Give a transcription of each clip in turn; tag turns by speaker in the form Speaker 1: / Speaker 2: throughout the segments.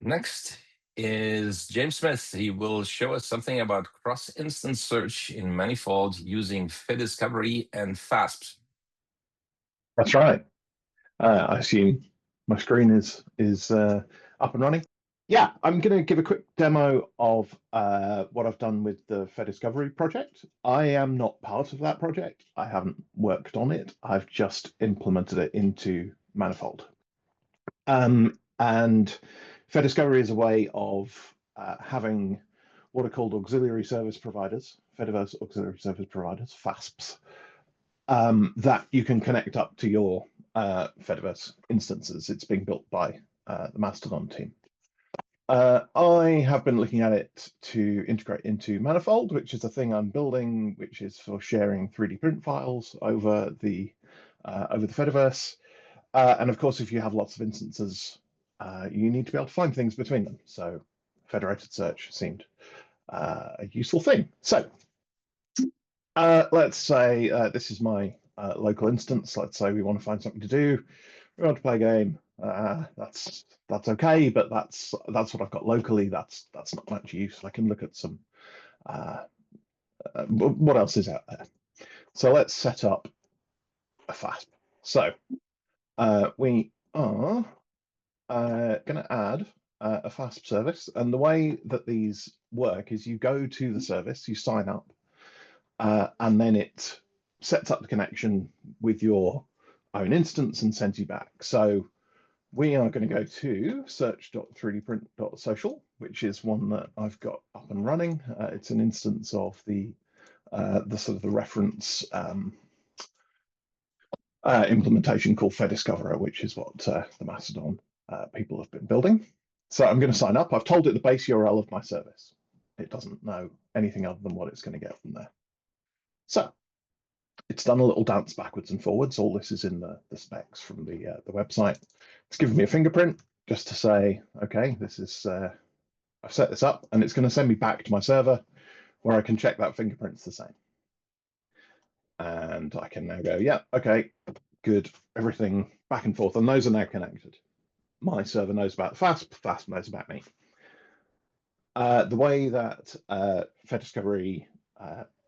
Speaker 1: Next is James Smith. He will show us something about cross-instance search in Manyfold using Fediscovery and FASPs.
Speaker 2: That's right. I assume my screen is up and running. Yeah, I'm going to give a quick demo of what I've done with the Fediscovery project. I am not part of that project. I haven't worked on it. I've just implemented it into Manifold. And Fediscovery is a way of having what are called auxiliary service providers, Fediverse auxiliary service providers, FASPs, that you can connect up to your Fediverse instances. It's being built by the Mastodon team. I have been looking at it to integrate into Manifold, which is a thing I'm building, which is for sharing 3D print files over the Fediverse. And of course, if you have lots of instances, you need to be able to find things between them. So federated search seemed a useful thing. So let's say this is my local instance. Let's say we want to find something to do. We want to play a game. That's okay, but that's what I've got locally. That's not much use. I can look at some what else is out there. So let's set up a FASP. So we are going to add a FASP service, and the way that these work is you go to the service, you sign up, and then it sets up the connection with your own instance and sends you back. So we are going to go to search.3dprint.social, which is one that I've got up and running. It's an instance of the sort of the reference implementation called Fediscovery, which is what the Mastodon people have been building. So I'm going to sign up. I've told it the base URL of my service. It doesn't know anything other than what it's going to get from there. So it's done a little dance backwards and forwards. All this is in the specs from the website. It's given me a fingerprint just to say, okay, this is I've set this up, and it's going to send me back to my server where I can check that fingerprint's the same. And I can now go, yeah, okay, good, everything back and forth, and those are now connected. My server knows about FASP, FASP knows about me. The way that Fediscovery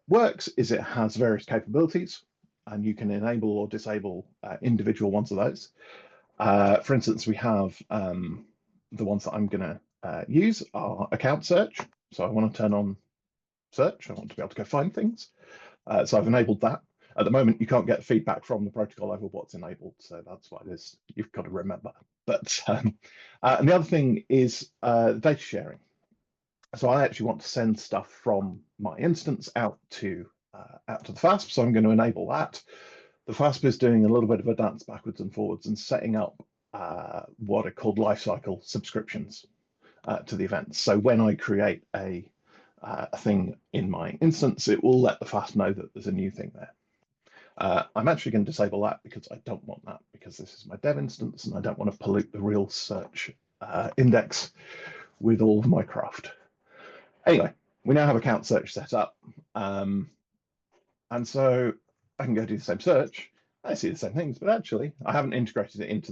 Speaker 2: works is it has various capabilities, and you can enable or disable individual ones of those. For instance, we have the ones that I'm going to use are account search. So I want to turn on search. I want to be able to go find things. So I've enabled that. At the moment, you can't get feedback from the protocol over what's enabled. So that's why this you've got to remember. But and the other thing is data sharing. So I actually want to send stuff from my instance out to the FASP. So I'm going to enable that. The FASP is doing a little bit of a dance backwards and forwards and setting up what are called lifecycle subscriptions to the events. So when I create a thing in my instance, it will let the FASP know that there's a new thing there. I'm actually going to disable that because I don't want that, because this is my dev instance and I don't want to pollute the real search index with all of my craft. Anyway, we now have account search set up. And so I can go do the same search. I see the same things, but actually I haven't integrated it into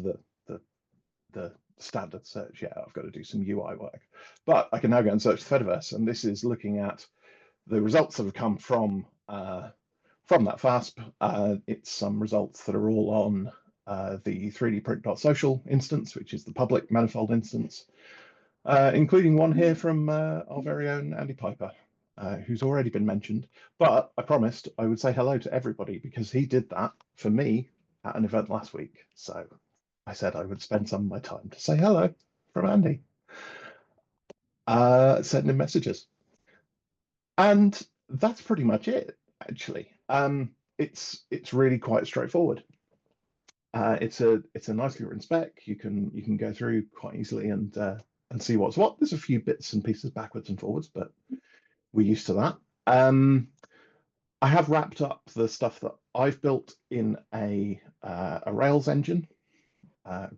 Speaker 2: the standard search yet. I've got to do some UI work. But I can now go and search the Fediverse, and this is looking at the results that have come from that FASP. It's some results that are all on the 3dprint.social instance, which is the public Manifold instance, including one here from our very own Andy Piper, who's already been mentioned. But I promised I would say hello to everybody because he did that for me at an event last week. So I said I would spend some of my time to say hello from Andy, sending him messages. And that's pretty much it, actually. It's really quite straightforward. It's a nicely written spec. You can go through quite easily and see what's what. There's a few bits and pieces backwards and forwards, but we're used to that. I have wrapped up the stuff that I've built in a Rails engine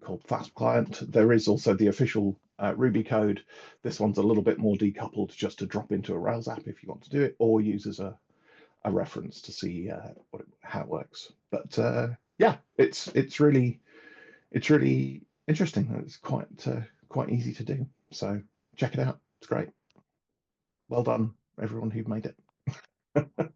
Speaker 2: called FASP Client. There is also the official Ruby code. This one's a little bit more decoupled, just to drop into a Rails app if you want to do it, or use as a reference to see how it works. But yeah, it's really interesting. It's quite easy to do. So check it out. It's great. Well done, everyone who made it.